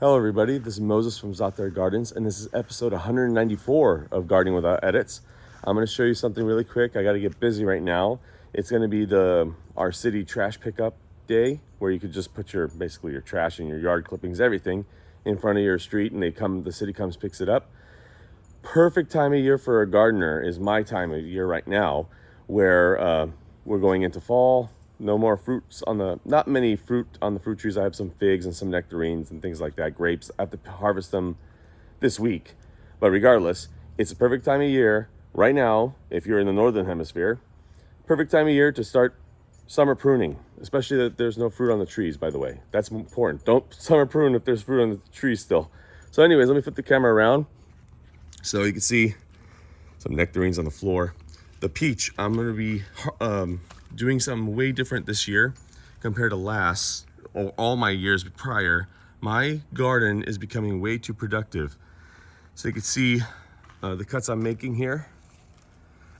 Hello everybody, this is Moses from Zother Gardens, and this is episode 194 of Gardening Without Edits. I'm going to show you something really quick. I got to get busy right now. It's going to be our city trash pickup day, where you could just put basically your trash and your yard clippings, everything, in front of your street, and the city comes, picks it up. Perfect time of year for a gardener is my time of year right now, where we're going into fall. No more fruits not many fruit on the fruit trees. I have some figs and some nectarines and things like that, grapes. I have to harvest them this week. But regardless, it's a perfect time of year right now, if you're in the northern hemisphere, perfect time of year to start summer pruning, especially that there's no fruit on the trees, by the way. That's important. Don't summer prune if there's fruit on the trees still. So anyways, let me flip the camera around so you can see some nectarines on the floor. The peach, I'm going to be doing something way different this year compared to all my years prior. My garden is becoming way too productive. So you can see the cuts I'm making here.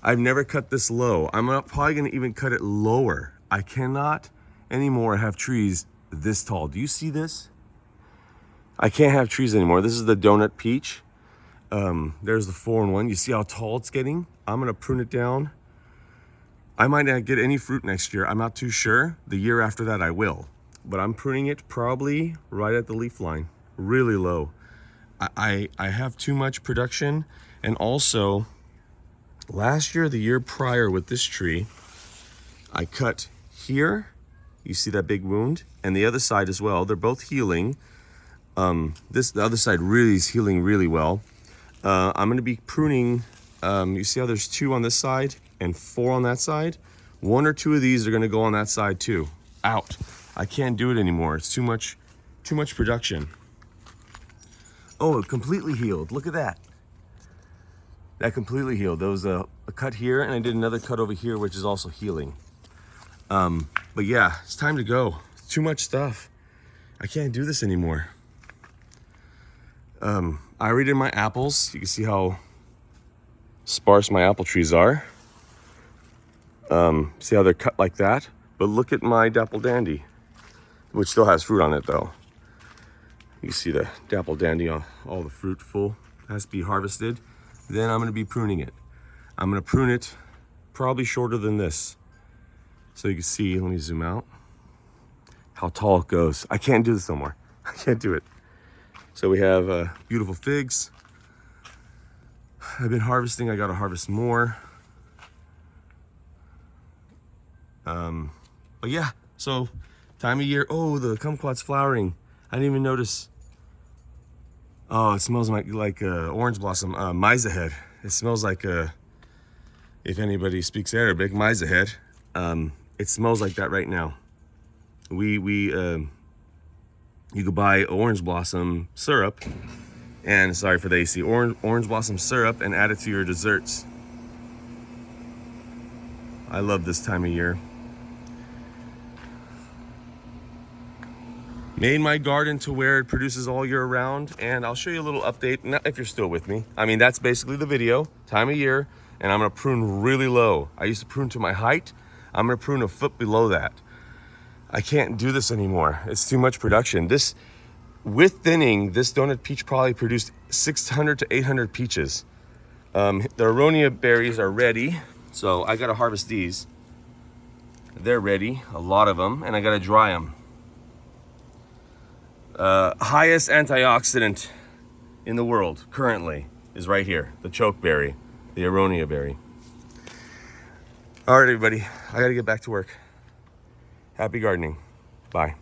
I've never cut this low. I'm probably gonna even cut it lower. I cannot anymore have trees this tall. Do you see this? I can't have trees anymore. This is the donut peach. There's the 4-in-1. You see how tall it's getting? I'm gonna prune it down. I might not get any fruit next year. I'm not too sure. The year after that I will. But I'm pruning it probably right at the leaf line, really low. I have too much production. And also, last year, the year prior with this tree, I cut here. You see that big wound? And the other side as well. They're both healing. The other side really is healing really well. I'm gonna be pruning, you see how there's 2 on this side and 4 on that side? 1 or 2 of these are gonna go on that side too. Out. I can't do it anymore. It's too much production. Oh, it completely healed. Look at that. That completely healed. There was a cut here, and I did another cut over here, which is also healing. But yeah, it's time to go. It's too much stuff. I can't do this anymore. I already did my apples. You can see how sparse my apple trees are. See how they're cut like that? But look at my dapple dandy, which still has fruit on it though. You see the dapple dandy, all the fruit full, has to be harvested. Then I'm gonna be pruning it. I'm gonna prune it probably shorter than this. So you can see, let me zoom out, how tall it goes. I can't do this no more. I can't do it. So we have beautiful figs. I've been harvesting, I gotta harvest more. But yeah, so time of year. Oh, the kumquat's flowering. I didn't even notice. Oh, it smells like orange blossom, maize head. It smells like, if anybody speaks Arabic, maize head. It smells like that right now. You could buy orange blossom syrup, and sorry for the AC, orange blossom syrup, and add it to your desserts. I love this time of year. Made my garden to where it produces all year round, and I'll show you a little update, not if you're still with me. I mean, that's basically the video, time of year, and I'm gonna prune really low. I used to prune to my height. I'm gonna prune a foot below that. I can't do this anymore. It's too much production. With thinning, this donut peach probably produced 600 to 800 peaches. The aronia berries are ready, so I gotta harvest these. They're ready, a lot of them, and I gotta dry them. Highest antioxidant in the world currently is right here, the chokeberry, the aronia berry. All right, everybody, I gotta get back to work. Happy gardening. Bye.